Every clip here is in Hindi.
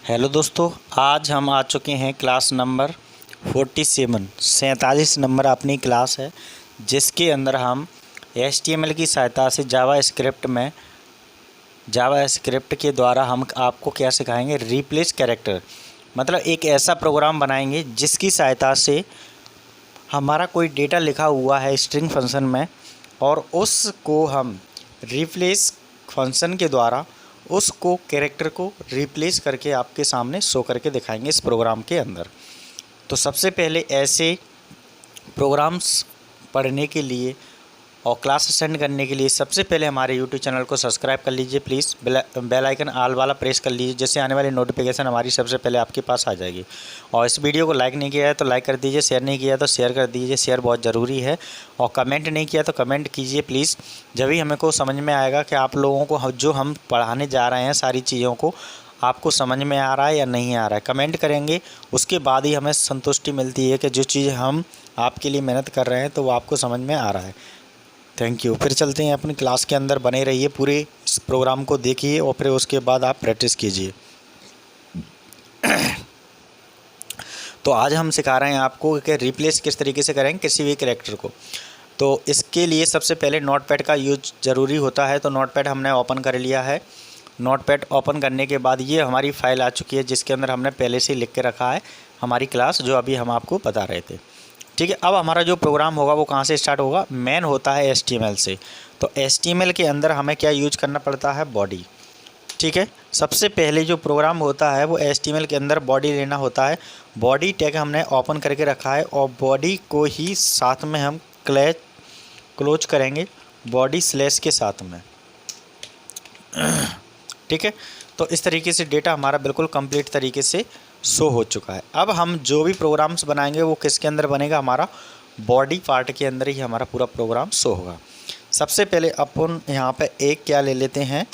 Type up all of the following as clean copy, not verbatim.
हेलो दोस्तों, आज हम आ चुके हैं क्लास नंबर 47 नंबर अपनी क्लास है, जिसके अंदर हम HTML की सहायता से जावा स्क्रिप्ट के द्वारा हम आपको क्या सिखाएंगे, रिप्लेस कैरेक्टर। मतलब एक ऐसा प्रोग्राम बनाएंगे जिसकी सहायता से हमारा कोई डेटा लिखा हुआ है स्ट्रिंग फंक्शन में, और उसको हम रिप्लेस फंक्शन के द्वारा उसको कैरेक्टर को रिप्लेस करके आपके सामने शो करके दिखाएंगे इस प्रोग्राम के अंदर। तो सबसे पहले ऐसे प्रोग्राम्स पढ़ने के लिए और क्लास अटेंड करने के लिए सबसे पहले हमारे यूट्यूब चैनल को सब्सक्राइब कर लीजिए प्लीज़। बेल आइकन ऑल वाला प्रेस कर लीजिए, जिससे आने वाली नोटिफिकेशन हमारी सबसे पहले आपके पास आ जाएगी। और इस वीडियो को लाइक नहीं किया है तो लाइक कर दीजिए, शेयर नहीं किया तो शेयर कर दीजिए, शेयर बहुत ज़रूरी है। और कमेंट नहीं किया तो कमेंट कीजिए प्लीज़, जब भी हमें को समझ में आएगा कि आप लोगों को जो हम पढ़ाने जा रहे हैं सारी चीज़ों को आपको समझ में आ रहा है या नहीं आ रहा है। कमेंट करेंगे, उसके बाद ही हमें संतुष्टि मिलती है कि जो चीज़ हम आपके लिए मेहनत कर रहे हैं तो वो आपको समझ में आ रहा है। Thank you. फिर चलते हैं अपनी क्लास के अंदर, बने रहिए, पूरे इस प्रोग्राम को देखिए और फिर उसके बाद आप प्रैक्टिस कीजिए। तो आज हम सिखा रहे हैं आपको कि रिप्लेस किस तरीके से करेंगे किसी भी कैरेक्टर को। तो इसके लिए सबसे पहले नोटपैड का यूज ज़रूरी होता है। तो नोटपैड हमने ओपन कर लिया है। नोटपैड ओपन करने के बाद ये हमारी फ़ाइल आ चुकी है, जिसके अंदर हमने पहले से लिख के रखा है हमारी क्लास, जो अभी हम आपको बता रहे थे। ठीक है, अब हमारा जो प्रोग्राम होगा वो कहाँ से स्टार्ट होगा, मेन होता है HTML से। तो HTML के अंदर हमें क्या यूज करना पड़ता है, बॉडी। ठीक है, सबसे पहले जो प्रोग्राम होता है वो HTML के अंदर बॉडी लेना होता है। बॉडी टैग हमने ओपन करके रखा है और बॉडी को ही साथ में हम क्लोज करेंगे बॉडी स्लैश के साथ में। ठीक है, तो इस तरीके से डेटा हमारा बिल्कुल कंप्लीट तरीके से शो हो चुका है। अब हम जो भी प्रोग्राम्स बनाएंगे वो किसके अंदर बनेगा, हमारा बॉडी पार्ट के अंदर ही हमारा पूरा प्रोग्राम शो होगा। सबसे पहले अपन यहाँ पे एक क्या ले लेते हैं,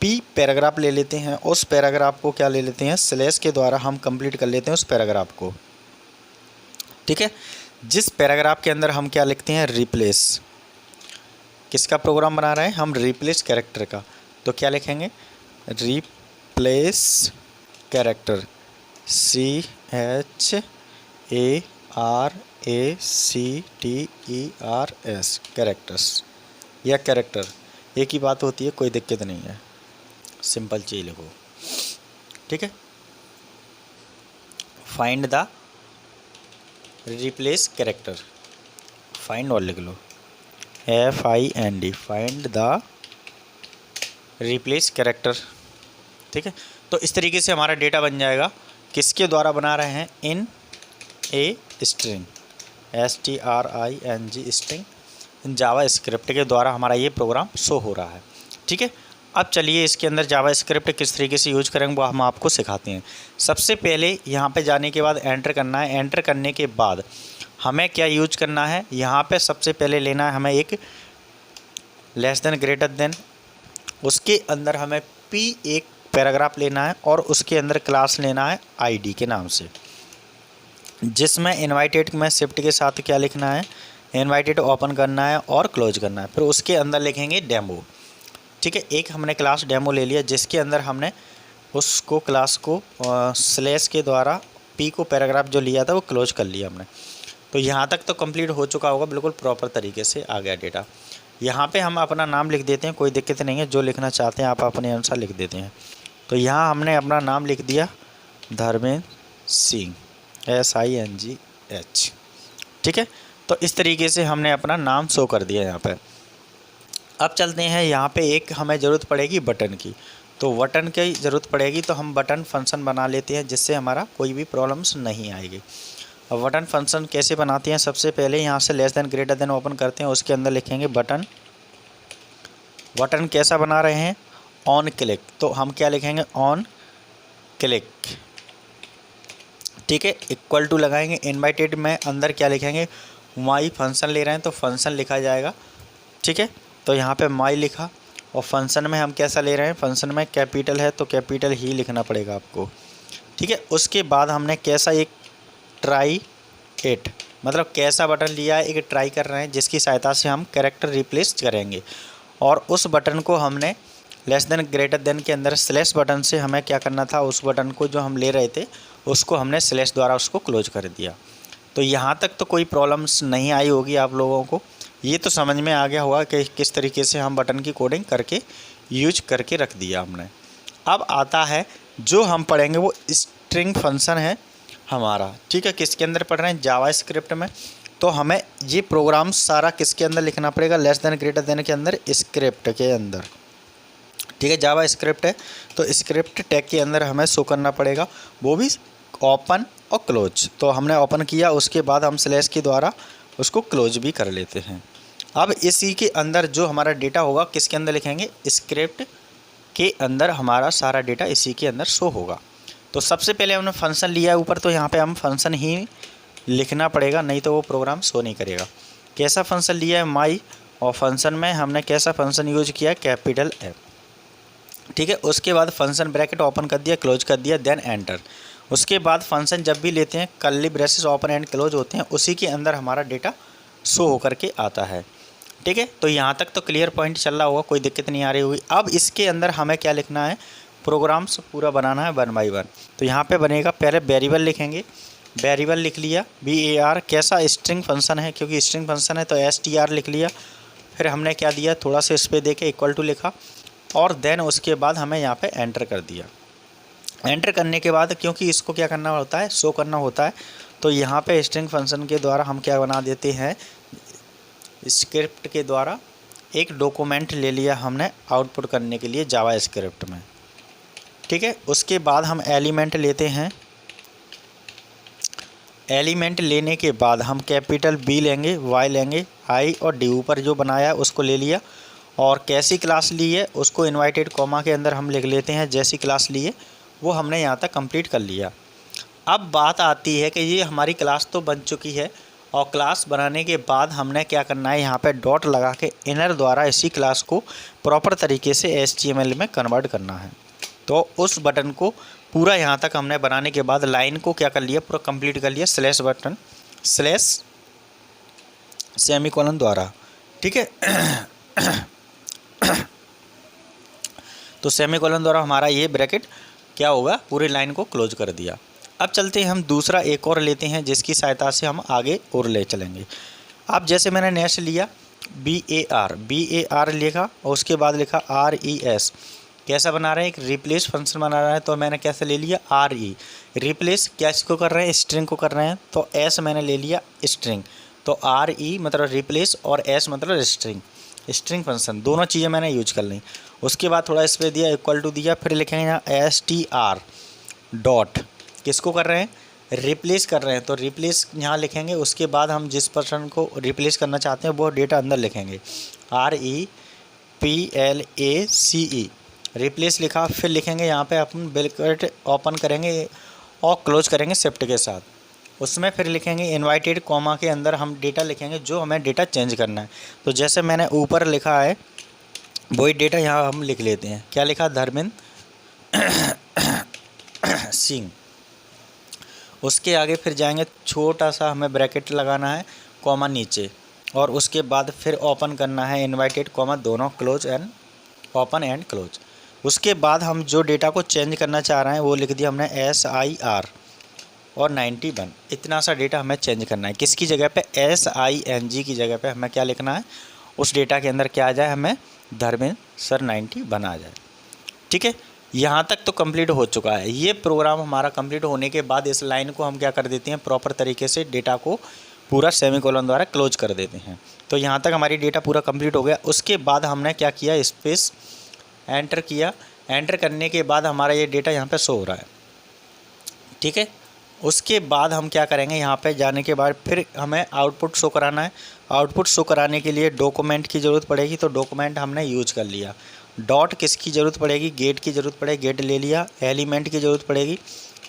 P पैराग्राफ ले लेते हैं। उस पैराग्राफ को क्या ले लेते हैं, स्लैश के द्वारा हम कंप्लीट कर लेते हैं उस पैराग्राफ को। ठीक है, जिस पैराग्राफ के अंदर हम क्या लिखते हैं, रिप्लेस। किसका प्रोग्राम बना रहे हैं हम, रिप्लेस कैरेक्टर का। तो क्या लिखेंगे, रिप्लेस कैरेक्टर, CHARACTERS, कैरेक्टर्स या कैरेक्टर एक ही बात होती है, कोई दिक्कत नहीं है, सिंपल चीज लिखो। ठीक है, find the replace character, find और लिख लो, FIND, find the replace character. ठीक है, तो इस तरीके से हमारा डेटा बन जाएगा। किसके द्वारा बना रहे हैं, in a string, STRING string, in JavaScript के द्वारा हमारा ये प्रोग्राम शो हो रहा है। ठीक है, अब चलिए इसके अंदर जावा स्क्रिप्ट किस तरीके से यूज करेंगे वो हम आपको सिखाते हैं। सबसे पहले यहाँ पे जाने के बाद एंटर करना है। एंटर करने के बाद हमें क्या यूज करना है, यहाँ पे सबसे पहले लेना है हमें एक लेस देन ग्रेटर देन, उसके अंदर हमें P एक पैराग्राफ लेना है और उसके अंदर क्लास लेना है ID के नाम से, जिसमें इनवाइटेड में शिफ्ट के साथ क्या लिखना है, इनवाइटेड ओपन करना है और क्लोज करना है। फिर उसके अंदर लिखेंगे डेमो। ठीक है, एक हमने क्लास डेमो ले लिया, जिसके अंदर हमने उसको क्लास को स्लैश के द्वारा P को पैराग्राफ जो लिया था वो क्लोज कर लिया हमने। तो यहाँ तक तो कंप्लीट हो चुका होगा, बिल्कुल प्रॉपर तरीके से आ गया डेटा। यहाँ पे हम अपना नाम लिख देते हैं, कोई दिक्कत नहीं है, जो लिखना चाहते हैं आप अपने अनुसार लिख देते हैं। तो यहाँ हमने अपना नाम लिख दिया, धर्मेंद्र सिंह, SINGH। ठीक है, तो इस तरीके से हमने अपना नाम शो कर दिया यहाँ पे। अब चलते हैं, यहाँ पे एक हमें ज़रूरत पड़ेगी बटन की। तो बटन की ज़रूरत पड़ेगी, तो हम बटन फंक्शन बना लेते हैं, जिससे हमारा कोई भी प्रॉब्लम्स नहीं आएगी। अब बटन फंक्शन कैसे बनाते हैं, सबसे पहले यहाँ से less than greater than open करते हैं, उसके अंदर लिखेंगे बटन। बटन कैसा बना रहे हैं, ऑन क्लिक, तो हम क्या लिखेंगे, ऑन क्लिक। ठीक है, इक्वल टू लगाएंगे, इनवाइटेड में अंदर क्या लिखेंगे, माई फंक्शन ले रहे हैं तो फंक्शन लिखा जाएगा। ठीक है, तो यहाँ पे माई लिखा, और फंक्शन में हम कैसा ले रहे हैं, फंक्शन में कैपिटल है तो कैपिटल ही लिखना पड़ेगा आपको। ठीक है, उसके बाद हमने कैसा, एक ट्राई इट, मतलब कैसा बटन लिया है, एक ट्राई कर रहे हैं जिसकी सहायता से हम कैरेक्टर रिप्लेस करेंगे, और उस बटन को हमने लेस देन ग्रेटर देन के अंदर स्लैश बटन से हमें क्या करना था, उस बटन को जो हम ले रहे थे उसको हमने स्लैश द्वारा उसको क्लोज कर दिया। तो यहाँ तक तो कोई प्रॉब्लम्स नहीं आई होगी आप लोगों को, ये तो समझ में आ गया होगा कि किस तरीके से हम बटन की कोडिंग करके यूज करके रख दिया हमने। अब आता है जो हम पढ़ेंगे वो स्ट्रिंग फंक्शन है हमारा, ठीक है। किसके अंदर पढ़ रहे हैं, जावा स्क्रिप्ट में। तो हमें ये प्रोग्राम सारा किसके अंदर लिखना पड़ेगा, लेस देन ग्रेटर देन के अंदर, स्क्रिप्ट के अंदर, ठीक है। जावा स्क्रिप्ट है तो स्क्रिप्ट टैग के अंदर हमें शो करना पड़ेगा, वो भी ओपन और क्लोज। तो हमने ओपन किया, उसके बाद हम स्लैश के द्वारा उसको क्लोज भी कर लेते हैं। अब इसी के अंदर जो हमारा डेटा होगा किसके अंदर लिखेंगे, स्क्रिप्ट के अंदर हमारा सारा डेटा इसी के अंदर शो होगा। तो सबसे पहले हमने फंक्शन लिया है ऊपर, तो यहाँ पे हम फंक्शन ही लिखना पड़ेगा, नहीं तो वो प्रोग्राम शो नहीं करेगा। कैसा फंक्शन लिया है, माई, और फंक्शन में हमने कैसा फंक्शन यूज किया है, कैपिटल एफ, ठीक है। उसके बाद फंक्शन ब्रैकेट ओपन कर दिया, क्लोज कर दिया, देन एंटर। उसके बाद फंक्शन जब भी लेते हैं curly braces open and close होते हैं, उसी के अंदर हमारा डेटा शो होकर के आता है, ठीक है। तो यहाँ तक तो क्लियर पॉइंट चल रहा होगा, कोई दिक्कत नहीं आ रही होगी। अब इसके अंदर हमें क्या लिखना है, प्रोग्राम्स पूरा बनाना है 1 बाय 1। तो यहाँ पे बनेगा, पहले वेरिएबल लिखेंगे, वेरिएबल लिख लिया var, कैसा स्ट्रिंग फंक्शन है, क्योंकि स्ट्रिंग फंक्शन है तो str लिख लिया। फिर हमने क्या दिया, थोड़ा सा इस पर दे के इक्वल टू लिखा, और देन उसके बाद हमें यहाँ पे एंटर कर दिया। एंटर करने के बाद क्योंकि इसको क्या करना होता है, शो करना होता है, तो यहाँ पे स्ट्रिंग फंक्शन के द्वारा हम क्या बना देते हैं, स्क्रिप्ट के द्वारा एक डॉक्यूमेंट ले लिया हमने आउटपुट करने के लिए जावा स्क्रिप्ट में, ठीक है। उसके बाद हम एलिमेंट लेते हैं, एलिमेंट लेने के बाद हम कैपिटल बी लेंगे, वाई लेंगे, आई और डी, ऊपर जो बनाया है उसको ले लिया। और कैसी क्लास ली है उसको इनवाइटेड कॉमा के अंदर हम लिख लेते हैं, जैसी क्लास ली है वो हमने यहाँ तक कंप्लीट कर लिया। अब बात आती है कि ये हमारी क्लास तो बन चुकी है, और क्लास बनाने के बाद हमने क्या करना है, यहाँ पे डॉट लगा के इनर द्वारा इसी क्लास को प्रॉपर तरीके से HTML में कन्वर्ट करना है। तो उस बटन को पूरा यहाँ तक हमने बनाने के बाद लाइन को क्या कर लिया, पूरा कंप्लीट कर लिया, स्लैश बटन स्लैश सेमीकोलन द्वारा, ठीक है। तो सेमीकोलन द्वारा हमारा ये ब्रैकेट क्या होगा, पूरी लाइन को क्लोज कर दिया। अब चलते हैं हम दूसरा एक और लेते हैं, जिसकी सहायता से हम आगे और ले चलेंगे। अब जैसे मैंने नेक्स्ट लिया BAR लिखा, और उसके बाद लिखा RES, कैसा बना रहे हैं, एक रिप्लेस फंक्शन बना रहा है, तो मैंने कैसे ले लिया, RE, रिप्लेस क्या इसको कर रहे हैं, स्ट्रिंग को कर रहे हैं, तो S मैंने ले लिया स्ट्रिंग, तो RE मतलब रिप्लेस और S मतलब स्ट्रिंग, स्ट्रिंग फंक्शन, दोनों चीज़ें मैंने यूज कर ली। उसके बाद थोड़ा इस पर दिया, इक्वल टू दिया, फिर लिखेंगे यहाँ STR डॉट, किसको कर रहे हैं, रिप्लेस कर रहे हैं, तो रिप्लेस यहाँ लिखेंगे। उसके बाद हम जिस पर्सन को रिप्लेस करना चाहते हैं वो डेटा अंदर लिखेंगे, REPLACE, रिप्लेस लिखा। फिर लिखेंगे यहाँ पे अपन ब्रैकेट ओपन करेंगे और क्लोज करेंगे शिफ्ट के साथ, उसमें फिर लिखेंगे इनवाइटेड कॉमा के अंदर हम डेटा लिखेंगे जो हमें डेटा चेंज करना है। तो जैसे मैंने ऊपर लिखा है वही डेटा यहाँ हम लिख लेते हैं, क्या लिखा, धर्मेंद्र सिंह। उसके आगे फिर जाएंगे, छोटा सा हमें ब्रैकेट लगाना है, कॉमा नीचे, और उसके बाद फिर ओपन करना है इनवाइटेड कॉमा दोनों, close and open and close. उसके बाद हम जो डेटा को चेंज करना चाह रहे हैं वो लिख दिया हमने SIR और 91, इतना सा डेटा हमें चेंज करना है। किसकी जगह पे, SING की जगह पे हमें क्या लिखना है, उस डेटा के अंदर क्या आ जाए, हमें धर्मेंद्र सर 91 आ जाए, ठीक है। यहाँ तक तो कंप्लीट हो चुका है। ये प्रोग्राम हमारा कंप्लीट होने के बाद इस लाइन को हम क्या कर देते हैं, प्रॉपर तरीके से डेटा को पूरा सेमीकोलन द्वारा क्लोज कर देते हैं। तो यहाँ तक हमारी डेटा पूरा कंप्लीट हो गया। उसके बाद हमने क्या किया, स्पेस एंटर किया, एंटर करने के बाद हमारा ये डेटा यहाँ पे शो हो रहा है, ठीक है। उसके बाद हम क्या करेंगे, यहाँ पे जाने के बाद फिर हमें आउटपुट शो कराना है। आउटपुट शो कराने के लिए डॉक्यूमेंट की ज़रूरत पड़ेगी, तो डॉक्यूमेंट हमने यूज कर लिया। डॉट किसकी ज़रूरत पड़ेगी, गेट की ज़रूरत पड़ेगी, गेट ले लिया। एलिमेंट की ज़रूरत पड़ेगी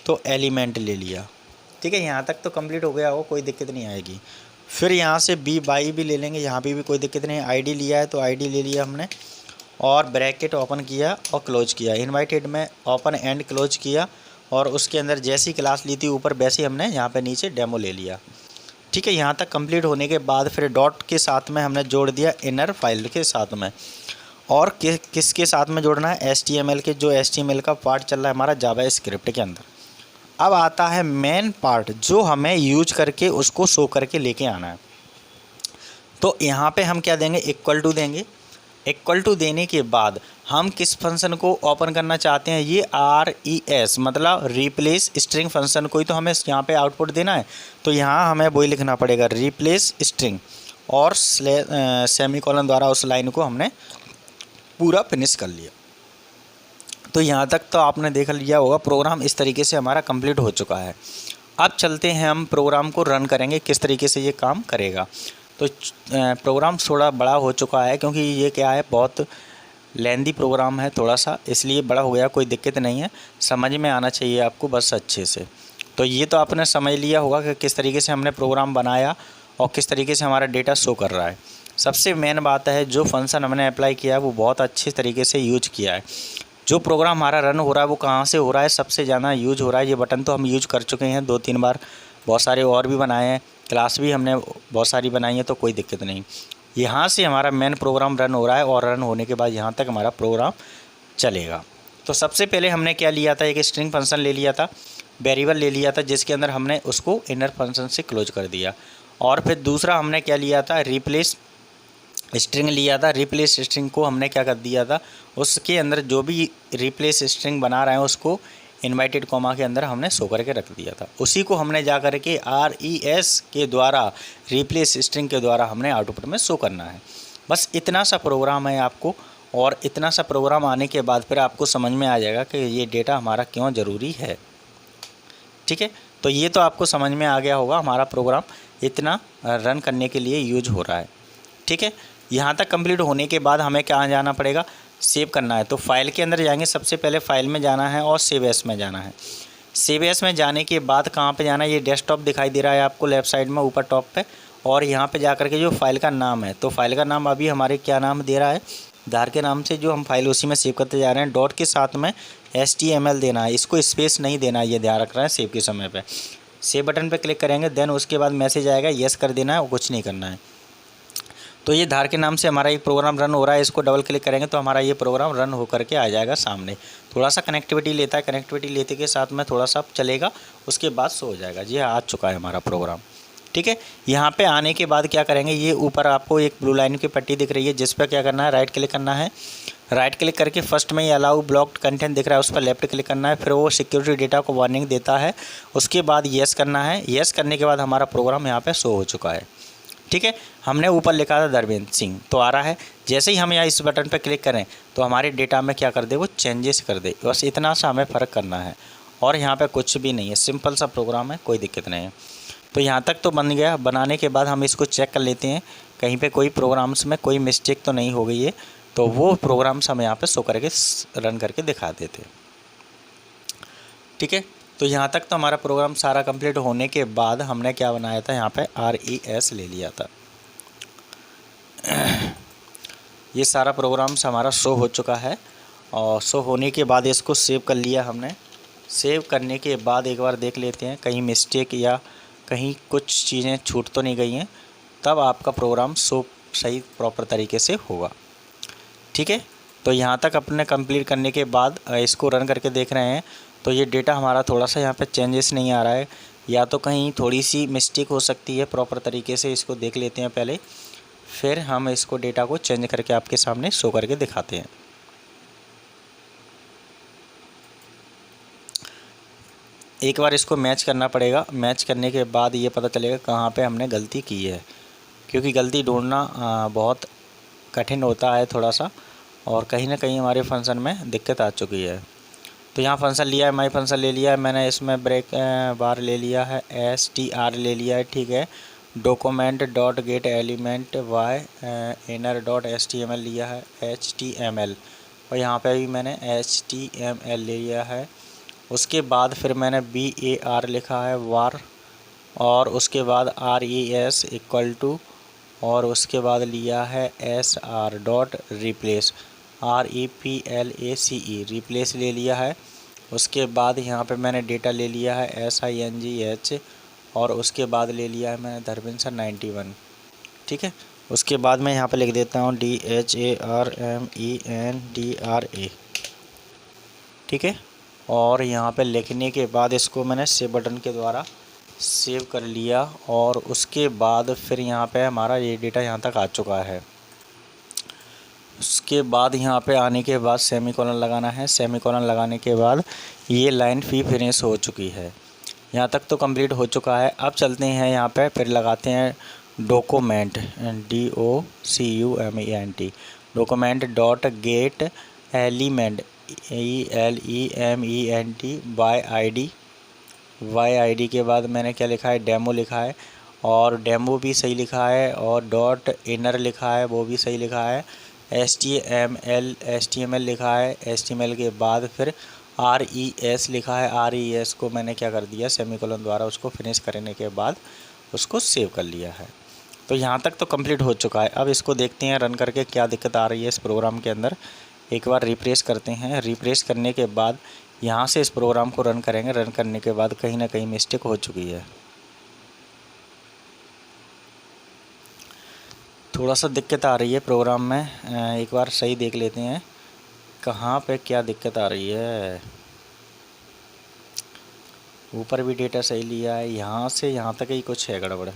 तो एलिमेंट ले लिया, ठीक है। यहाँ तक तो कंप्लीट हो गया हो, कोई दिक्कत नहीं आएगी। फिर यहाँ से BY भी ले लेंगे, यहाँ भी कोई दिक्कत नहीं। ID लिया है तो ID ले लिया हमने, और ब्रैकेट ओपन किया और क्लोज किया, इनवाइटेड में ओपन एंड क्लोज किया, और उसके अंदर जैसी क्लास ली थी ऊपर वैसे हमने यहाँ पे नीचे डेमो ले लिया, ठीक है। यहाँ तक कंप्लीट होने के बाद फिर डॉट के साथ में हमने जोड़ दिया इनर फाइल के साथ में, और किसके साथ में जोड़ना है, HTML के, जो HTML का पार्ट चल रहा है हमारा जावास्क्रिप्ट के अंदर। अब आता है मेन पार्ट जो हमें यूज करके उसको शो करके लेके आना है। तो यहाँ पे हम क्या देंगे, इक्वल टू देंगे। इक्वल टू देने के बाद हम किस फंक्शन को ओपन करना चाहते हैं, ये RES मतलब रिप्लेस स्ट्रिंग फंक्शन को ही तो हमें यहाँ पे आउटपुट देना है। तो यहाँ हमें वही लिखना पड़ेगा, रिप्लेस स्ट्रिंग, और सेमीकोलन द्वारा उस लाइन को हमने पूरा फिनिश कर लिया। तो यहाँ तक तो आपने देख लिया होगा, प्रोग्राम इस तरीके से हमारा कंप्लीट हो चुका है। अब चलते हैं हम प्रोग्राम को रन करेंगे, किस तरीके से ये काम करेगा। तो प्रोग्राम थोड़ा बड़ा हो चुका है क्योंकि ये क्या है, बहुत लेंदी प्रोग्राम है थोड़ा सा, इसलिए बड़ा हो गया, कोई दिक्कत नहीं है, समझ में आना चाहिए आपको बस अच्छे से। तो ये तो आपने समझ लिया होगा कि किस तरीके से हमने प्रोग्राम बनाया और किस तरीके से हमारा डेटा शो कर रहा है। सबसे मेन बात है, जो फंक्शन हमने अप्लाई किया है वो बहुत अच्छे तरीके से यूज किया है। जो प्रोग्राम हमारा रन हो रहा है वो कहाँ से हो रहा है, सबसे ज़्यादा यूज हो रहा है, ये बटन तो हम यूज कर चुके हैं 2-3 बार, बहुत सारे और भी बनाए हैं, क्लास भी हमने बहुत सारी बनाई है, तो कोई दिक्कत नहीं। यहाँ से हमारा मेन प्रोग्राम रन हो रहा है और रन होने के बाद यहाँ तक हमारा प्रोग्राम चलेगा। तो सबसे पहले हमने क्या लिया था, एक स्ट्रिंग फंक्शन ले लिया था, वेरिएबल ले लिया था, जिसके अंदर हमने उसको इनर फंक्शन से क्लोज कर दिया। और फिर दूसरा हमने क्या लिया था, रिप्लेस स्ट्रिंग लिया था। रिप्लेस स्ट्रिंग को हमने क्या कर दिया था, उसके अंदर जो भी रिप्लेस स्ट्रिंग बना रहे हैं उसको इन्वाइटेड कॉमा के अंदर हमने शो करके रख दिया था। उसी को हमने जा कर के RES के द्वारा, रिप्लेस स्ट्रिंग के द्वारा हमने आउटपुट में शो करना है। बस इतना सा प्रोग्राम है आपको, और इतना सा प्रोग्राम आने के बाद फिर आपको समझ में आ जाएगा कि ये डेटा हमारा क्यों ज़रूरी है। ठीक है, तो ये तो आपको समझ में आ गया होगा, हमारा प्रोग्राम इतना रन करने के लिए यूज हो रहा है। ठीक है, यहाँ तक कंप्लीट होने के बाद हमें कहाँ जाना पड़ेगा, सेव करना है। तो फाइल के अंदर जाएंगे, सबसे पहले फाइल में जाना है और सेव एस में जाना है। सेव एस में जाने के बाद कहाँ पे जाना है, ये डेस्कटॉप दिखाई दे रहा है आपको लेफ़्ट साइड में ऊपर टॉप पे, और यहाँ पे जा कर के जो फाइल का नाम है, तो फाइल का नाम अभी हमारे क्या नाम दे रहा है, धार के नाम से जो हम फाइल उसी में सेव करते जा रहे हैं। डॉट के साथ में HTML देना है, इसको स्पेस नहीं देना है, ये ध्यान रख रहे हैं सेव के समय पर। सेव बटन पर क्लिक करेंगे, देन उसके बाद मैसेज आएगा, येस कर देना है और कुछ नहीं करना है। तो ये धार के नाम से हमारा एक प्रोग्राम रन हो रहा है, इसको डबल क्लिक करेंगे तो हमारा ये प्रोग्राम रन हो करके आ जाएगा सामने। थोड़ा सा कनेक्टिविटी लेता है, कनेक्टिविटी लेते के साथ में थोड़ा सा चलेगा, उसके बाद सो हो जाएगा। जी आ चुका है हमारा प्रोग्राम। ठीक है, यहाँ पे आने के बाद क्या करेंगे, ये ऊपर आपको एक ब्लू लाइन की पट्टी दिख रही है, जिस पर क्या करना है, राइट क्लिक करना है। राइट क्लिक करके फर्स्ट में ये अलाउ ब्लॉक्ड कंटेंट दिख रहा है, उस पर लेफ्ट क्लिक करना है, फिर वो सिक्योरिटी डेटा को वार्निंग देता है, उसके बाद येस करना है। येस करने के बाद हमारा प्रोग्राम यहाँ पर शो हो चुका है। ठीक है, हमने ऊपर लिखा था धर्मेंद्र सिंह, तो आ रहा है। जैसे ही हम यहाँ इस बटन पर क्लिक करें तो हमारे डेटा में क्या कर दे, वो चेंजेस कर दे, बस इतना सा हमें फ़र्क करना है। और यहाँ पे कुछ भी नहीं है, सिंपल सा प्रोग्राम है, कोई दिक्कत नहीं है। तो यहाँ तक तो बन गया। बनाने के बाद हम इसको चेक कर लेते हैं कहीं पे कोई प्रोग्राम्स में कोई मिस्टेक तो नहीं हो गई है, तो वो प्रोग्राम्स हम यहाँ पे शो करके रन करके दिखा देते हैं। ठीक है, तो यहाँ तक तो हमारा प्रोग्राम सारा कंप्लीट होने के बाद हमने क्या बनाया था, यहाँ पे RES ले लिया था। ये सारा प्रोग्राम्स हमारा शो हो चुका है, और शो होने के बाद इसको सेव कर लिया हमने। सेव करने के बाद एक बार देख लेते हैं कहीं मिस्टेक या कहीं कुछ चीज़ें छूट तो नहीं गई हैं, तब आपका प्रोग्राम शो सही प्रॉपर तरीके से होगा। ठीक है, तो यहाँ तक अपने कंप्लीट करने के बाद इसको रन करके देख रहे हैं, तो ये डेटा हमारा थोड़ा सा यहाँ पे चेंजेस नहीं आ रहा है, या तो कहीं थोड़ी सी मिस्टेक हो सकती है। प्रॉपर तरीके से इसको देख लेते हैं पहले, फिर हम इसको डेटा को चेंज करके आपके सामने शो करके दिखाते हैं। एक बार इसको मैच करना पड़ेगा, मैच करने के बाद ये पता चलेगा कहाँ पे हमने गलती की है, क्योंकि गलती ढूंढना बहुत कठिन होता है थोड़ा सा, और कहीं ना कहीं हमारे फंक्शन में दिक्कत आ चुकी है। तो यहाँ फंक्शन लिया है, माई फंक्शन ले लिया है मैंने, इसमें ब्रेक बार ले लिया है, str ले लिया है। ठीक है, document dot get element by inner dot HTML लिया है, HTML, और यहाँ पे भी मैंने HTML ले लिया है। उसके बाद फिर मैंने BAR लिखा है वार, और उसके बाद RES इक्वल टू, और उसके बाद लिया है SR dot replace, REPLACE replace ले लिया है। उसके बाद यहाँ पे मैंने डेटा ले लिया है SINGH, और उसके बाद ले लिया है मैंने धर्मेंद्र 91। ठीक है, उसके बाद मैं यहाँ पे लिख देता हूँ DHARMENDRA, ठीक है। और यहाँ पे लिखने के बाद इसको मैंने सेव बटन के द्वारा सेव कर लिया। और उसके बाद फिर यहाँ पे हमारा ये डेटा यहाँ तक आ चुका है। उसके बाद यहाँ पे आने के बाद सेमीकोलन लगाना है। सेमीकोलन लगाने के बाद ये लाइन फिनिश हो चुकी है। यहाँ तक तो कंप्लीट हो चुका है। अब चलते हैं यहाँ पे, फिर लगाते हैं document, DOCUMENT, document dot get element ELEMENT by ID के बाद मैंने क्या लिखा है, डेमो लिखा है। और डेमो भी सही लिखा है। और डॉट इनर लिखा है, वो भी सही लिखा है। HTML लिखा है। HTML के बाद फिर RES लिखा है। RES को मैंने क्या कर दिया, सेमीकोलन द्वारा उसको फिनिश करने के बाद उसको सेव कर लिया है। तो यहाँ तक तो कंप्लीट हो चुका है। अब इसको देखते हैं रन करके क्या दिक्कत आ रही है इस प्रोग्राम के अंदर। एक बार रिफ्रेश करते हैं। रिफ्रेश करने के बाद यहाँ से इस प्रोग्राम को रन करेंगे। रन करने के बाद कहीं ना कहीं मिस्टेक हो चुकी है, थोड़ा सा दिक्कत आ रही है प्रोग्राम में। एक बार सही देख लेते हैं कहाँ पे क्या दिक्कत आ रही है। ऊपर भी डेटा सही लिया है, यहाँ से यहाँ तक ही कुछ है गड़बड़।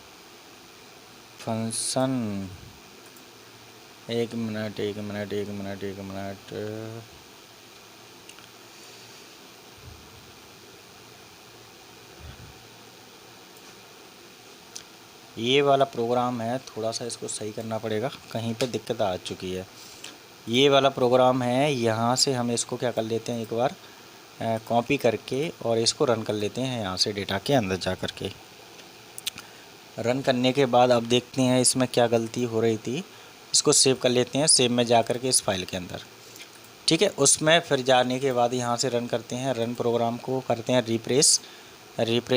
फंक्शन, एक मिनट, ये वाला प्रोग्राम है, थोड़ा सा इसको सही करना पड़ेगा, कहीं पे दिक्कत आ चुकी है। ये वाला प्रोग्राम है, यहाँ से हम इसको क्या कर लेते हैं, एक बार कॉपी करके और इसको रन कर लेते हैं यहाँ से डेटा के अंदर जा कर के। रन करने के बाद अब देखते हैं इसमें क्या गलती हो रही थी। इसको सेव कर लेते हैं, सेव में जा कर के इस फाइल के अंदर, ठीक है। उसमें फिर जाने के बाद यहाँ से रन करते हैं। रन प्रोग्राम को करते हैं रिफ्रेश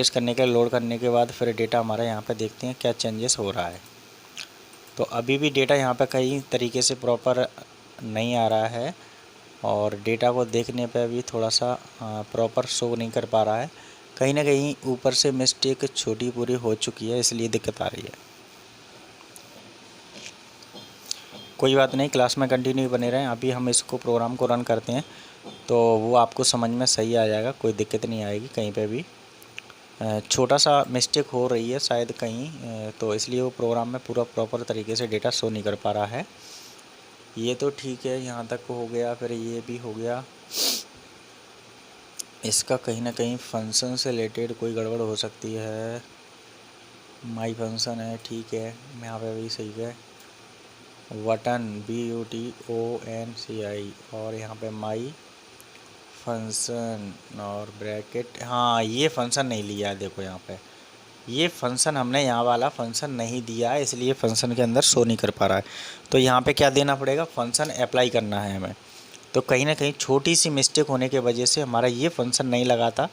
करने के, लोड करने के बाद फिर डेटा हमारा यहाँ पे देखते हैं क्या चेंजेस हो रहा है। तो अभी भी डेटा यहाँ पे कई तरीके से प्रॉपर नहीं आ रहा है और डेटा को देखने पे भी थोड़ा सा प्रॉपर शो नहीं कर पा रहा है। कहीं ना कहीं ऊपर से मिस्टेक छोटी पूरी हो चुकी है, इसलिए दिक्कत आ रही है। कोई बात नहीं, क्लास में कंटिन्यू बने रहें। अभी हम इसको प्रोग्राम को रन करते हैं तो वो आपको समझ में सही आ जाएगा, कोई दिक्कत नहीं आएगी। कहीं पे भी छोटा सा मिस्टेक हो रही है शायद कहीं, तो इसलिए वो प्रोग्राम में पूरा प्रॉपर तरीके से डेटा शो नहीं कर पा रहा है। ये तो ठीक है, यहाँ तक हो गया। फिर ये भी हो गया। इसका कहीं ना कहीं फंक्शन से रिलेटेड कोई गड़बड़ हो सकती है। माई फंक्शन है, ठीक है, यहाँ पे भी सही है। बटन BUTONCI और यहाँ पे माई फंक्शन और ब्रैकेट, हाँ ये फंक्शन नहीं लिया है। देखो यहाँ पे ये फंक्शन हमने यहाँ वाला फंक्शन नहीं दिया है, इसलिए फंक्शन के अंदर शो नहीं कर पा रहा है। तो यहाँ पे क्या देना पड़ेगा, फंक्शन अप्लाई करना है हमें। तो कहीं ना कहीं छोटी सी मिस्टेक होने की वजह से हमारा ये फंक्शन नहीं लगा था,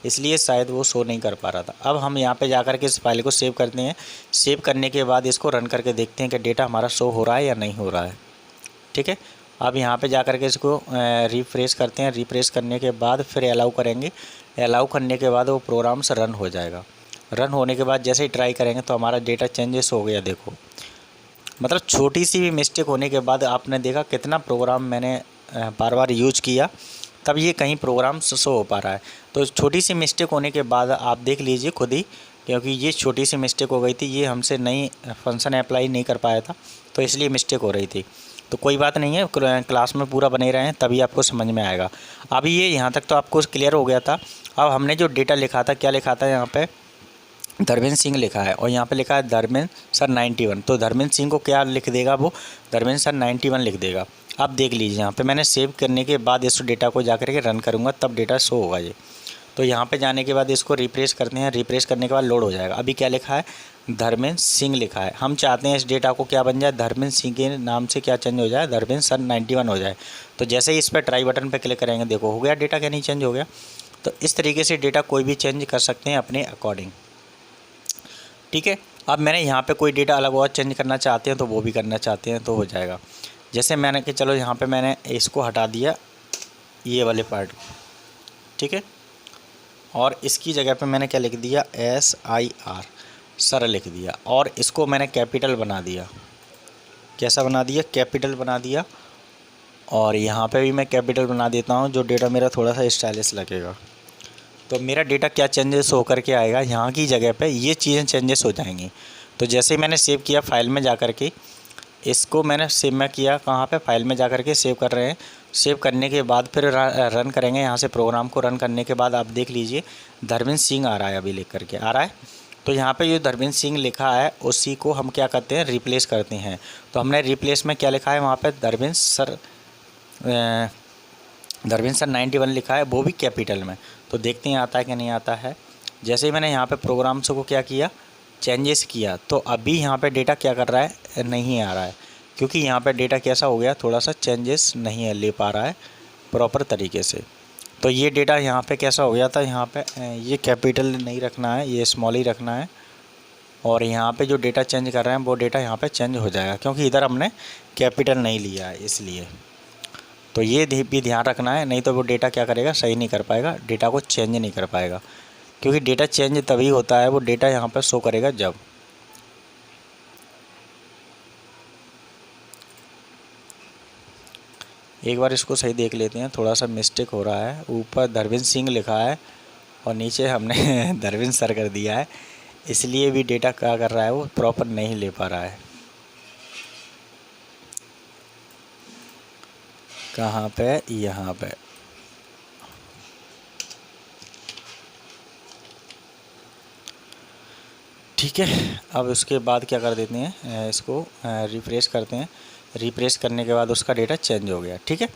इसलिए शायद वो शो नहीं कर पा रहा था। अब हम यहाँ पे जा कर के इस फाइल को सेव करते हैं। सेव करने के बाद इसको रन करके देखते हैं कि डेटा हमारा शो हो रहा है या नहीं हो रहा है, ठीक है। अब यहाँ पे जा कर के इसको रिफ्रेश करते हैं। रिफ्रेश करने के बाद फिर अलाउ करेंगे। अलाउ करने के बाद वो प्रोग्राम से रन हो जाएगा। रन होने के बाद जैसे ही ट्राई करेंगे तो हमारा डेटा चेंजेस हो गया। देखो मतलब छोटी सी भी मिस्टेक होने के बाद आपने देखा कितना प्रोग्राम मैंने बार बार यूज किया, तब ये कहीं प्रोग्राम शो हो पा रहा है। तो छोटी सी मिस्टेक होने के बाद आप देख लीजिए खुद ही, क्योंकि ये छोटी सी मिस्टेक हो गई थी, ये हमसे नई फंक्शन अप्लाई नहीं कर पाया था, तो इसलिए मिस्टेक हो रही थी। तो कोई बात नहीं है, क्लास में पूरा बने रहें तभी आपको समझ में आएगा। अभी ये यहाँ तक तो आपको क्लियर हो गया था। अब हमने जो डेटा लिखा था, क्या लिखा था यहाँ पे, धर्मेंद्र सिंह लिखा है और यहाँ पे लिखा है धर्मेंद्र सर 91। तो धर्मेंद्र सिंह को क्या लिख देगा, वो धर्मेंद्र सर 91 लिख देगा। आप देख लीजिए यहाँ पे मैंने सेव करने के बाद इस डेटा को जाकर के रन करूँगा तब डेटा शो होगा ये। तो यहाँ पे जाने के बाद इसको रिफ्रेश करते हैं। रिफ्रेश करने के बाद लोड हो जाएगा। अभी क्या लिखा है, धर्मेंद्र सिंह लिखा है। हम चाहते हैं इस डेटा को क्या बन जाए, धर्मेंद्र सिंह के नाम से क्या चेंज हो जाए, धर्मेंद्र सर 91 हो जाए। तो जैसे ही इस पर ट्राई बटन पर क्लिक करेंगे, देखो हो गया डेटा, क्या नहीं चेंज हो गया। तो इस तरीके से डेटा कोई भी चेंज कर सकते हैं अपने अकॉर्डिंग, ठीक है। अब मैंने यहाँ पे कोई डेटा अलग और चेंज करना चाहते हैं तो वो भी करना चाहते हैं तो हो जाएगा। जैसे मैंने कि चलो यहाँ पे मैंने इसको हटा दिया, ये वाले पार्ट, ठीक है। और इसकी जगह पे मैंने क्या लिख दिया, SIR सर लिख दिया और इसको मैंने कैपिटल बना दिया, कैसा बना दिया, कैपिटल बना दिया। और यहाँ पे भी मैं कैपिटल बना देता हूँ, जो डेटा मेरा थोड़ा सा स्टाइलिश लगेगा। तो मेरा डेटा क्या चेंजेस होकर के आएगा, यहाँ की जगह पे ये चीज़ें चेंजेस हो जाएंगी। तो जैसे ही मैंने सेव किया फाइल में जा कर के, इसको मैंने सेव में किया, कहाँ पे, फाइल में जा कर के सेव कर रहे हैं। सेव करने के बाद फिर रन करेंगे। यहाँ से प्रोग्राम को रन करने के बाद आप देख लीजिए धर्मेंद्र सिंह आ रहा है, अभी लिख करके आ रहा है। तो यहाँ पे जो धर्मेंद्र सिंह लिखा है उसी को हम क्या करते हैं, रिप्लेस करते हैं। तो हमने रिप्लेस में क्या लिखा है, वहाँ पे धर्मेंद्र सर 91 लिखा है, वो भी कैपिटल में। तो देखते हैं आता है कि नहीं आता है। जैसे ही मैंने यहाँ पे प्रोग्राम्स को क्या किया, चेंजेस किया, तो अभी यहाँ पे डेटा क्या कर रहा है, नहीं आ रहा है, क्योंकि यहाँ पे डेटा कैसा हो गया, थोड़ा सा चेंजेस नहीं है, ले पा रहा है प्रॉपर तरीके से। तो ये डेटा यहाँ पे कैसा हो गया था, यहाँ पे ये कैपिटल नहीं रखना है, ये स्मॉल ही रखना है। और यहाँ पे जो डेटा चेंज कर रहे हैं वो डेटा यहाँ पे चेंज हो जाएगा, क्योंकि इधर हमने कैपिटल नहीं लिया है इसलिए। तो ये भी ध्यान रखना है, नहीं तो वो डेटा क्या करेगा, सही नहीं कर पाएगा, डेटा को चेंज नहीं कर पाएगा। क्योंकि डेटा चेंज तभी होता है, वो डेटा यहाँ पर शो करेगा जब। एक बार इसको सही देख लेते हैं, थोड़ा सा मिस्टेक हो रहा है। ऊपर धर्मेंद्र सिंह लिखा है और नीचे हमने धर्मेंद्र सर कर दिया है, इसलिए भी डेटा क्या कर रहा है, वो प्रॉपर नहीं ले पा रहा है। कहाँ पे, यहाँ पे। ठीक है, अब उसके बाद क्या कर देते हैं, इसको रिफ्रेश करते हैं। रिफ्रेश करने के बाद उसका डेटा चेंज हो गया। ठीक है,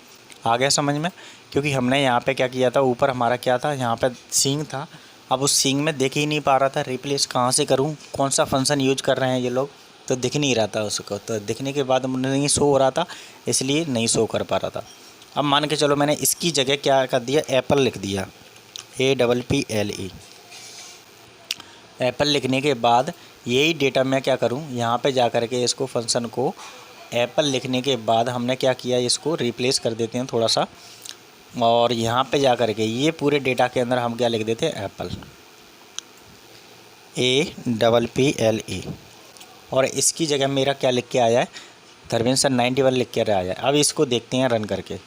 आ गया समझ में। क्योंकि हमने यहाँ पे क्या किया था, ऊपर हमारा क्या था, यहाँ पे सिंग था। अब उस सिंग में दिख ही नहीं पा रहा था, रिप्लेस कहाँ से करूँ, कौन सा फंक्शन यूज कर रहे हैं ये लोग, तो दिख नहीं रहा था उसको। तो दिखने के बाद नहीं शो हो रहा था, इसलिए नहीं शो कर पा रहा था। अब मान के चलो मैंने इसकी जगह क्या कर दिया, एप्पल लिख दिया, APPLE। एप्पल लिखने के बाद यही डेटा मैं क्या करूं, यहाँ पे जा कर के इसको फंक्शन को एप्पल लिखने के बाद हमने क्या किया, इसको रिप्लेस कर देते हैं थोड़ा सा। और यहाँ पे जा कर के ये पूरे डेटा के अंदर हम क्या लिख देते हैं, एप्पल, APPLE। और इसकी जगह मेरा क्या लिख के आया है, धर्मेंद्र सर 91 लिख के आया है। अब इसको देखते हैं रन करके।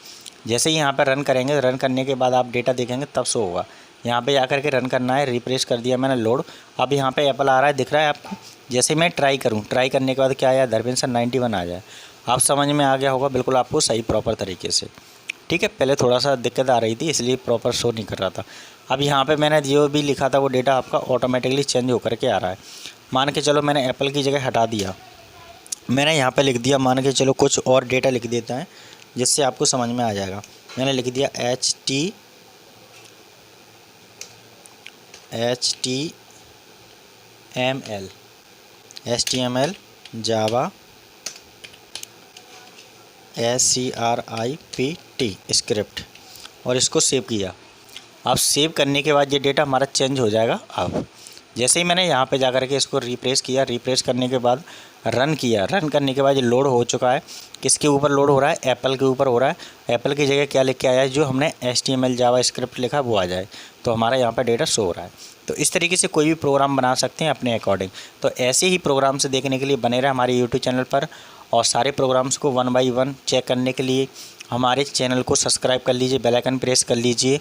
जैसे ही यहाँ पर रन करेंगे, रन करने के बाद आप डेटा देखेंगे तब शो होगा। यहाँ पे जाकर के रन करना है, रिफ्रेश कर दिया मैंने, लोड। अब यहाँ पे एप्पल आ रहा है, दिख रहा है आपको। जैसे मैं ट्राई करूँ, ट्राई करने के बाद क्या आया, धर्मेंद्र सर 91 आ जाए। आप समझ में आ गया होगा बिल्कुल आपको सही प्रॉपर तरीके से। ठीक है, पहले थोड़ा सा दिक्कत आ रही थी, इसलिए प्रॉपर शो नहीं कर रहा था। अब यहाँ पर मैंने जो भी लिखा था वो डेटा आपका ऑटोमेटिकली चेंज होकर के आ रहा है। मान के चलो मैंने एप्पल की जगह हटा दिया, मैंने यहाँ पे लिख दिया, मान के चलो कुछ और डेटा लिख देता है जिससे आपको समझ में आ जाएगा। मैंने लिख दिया HTML जावा SCRIPT स्क्रिप्ट, और इसको सेव किया। अब सेव करने के बाद ये डेटा हमारा चेंज हो जाएगा। अब जैसे ही मैंने यहाँ पे जाकर के इसको रिफ्रेश किया, रिफ्रेश करने के बाद रन किया, रन करने के बाद ये लोड हो चुका है। किसके ऊपर लोड हो रहा है, एप्पल के ऊपर हो रहा है। एप्पल की जगह क्या लिख के आया है, जो हमने HTML जावा स्क्रिप्ट लिखा वो आ जाए, तो हमारा यहाँ पर डेटा शो हो रहा है। तो इस तरीके से कोई भी प्रोग्राम बना सकते हैं अपने अकॉर्डिंग। तो ऐसे ही प्रोग्राम से देखने के लिए बने रहे हमारे यूट्यूब चैनल पर, और सारे प्रोग्राम्स को 1 बाय 1 चेक करने के लिए हमारे चैनल को सब्सक्राइब कर लीजिए, बेल आइकन प्रेस कर लीजिए,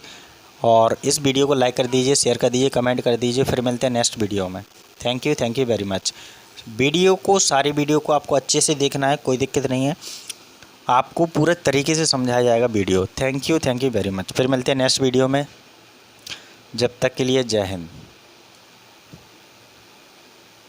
और इस वीडियो को लाइक कर दीजिए, शेयर कर दीजिए, कमेंट कर दीजिए। फिर मिलते हैं नेक्स्ट वीडियो में। Thank you very much. सारी वीडियो को आपको अच्छे से देखना है, कोई दिक्कत नहीं है, आपको पूरे तरीके से समझाया जाएगा video. Thank you very much. फिर मिलते हैं नेक्स्ट वीडियो में, जब तक के लिए जय हिंद।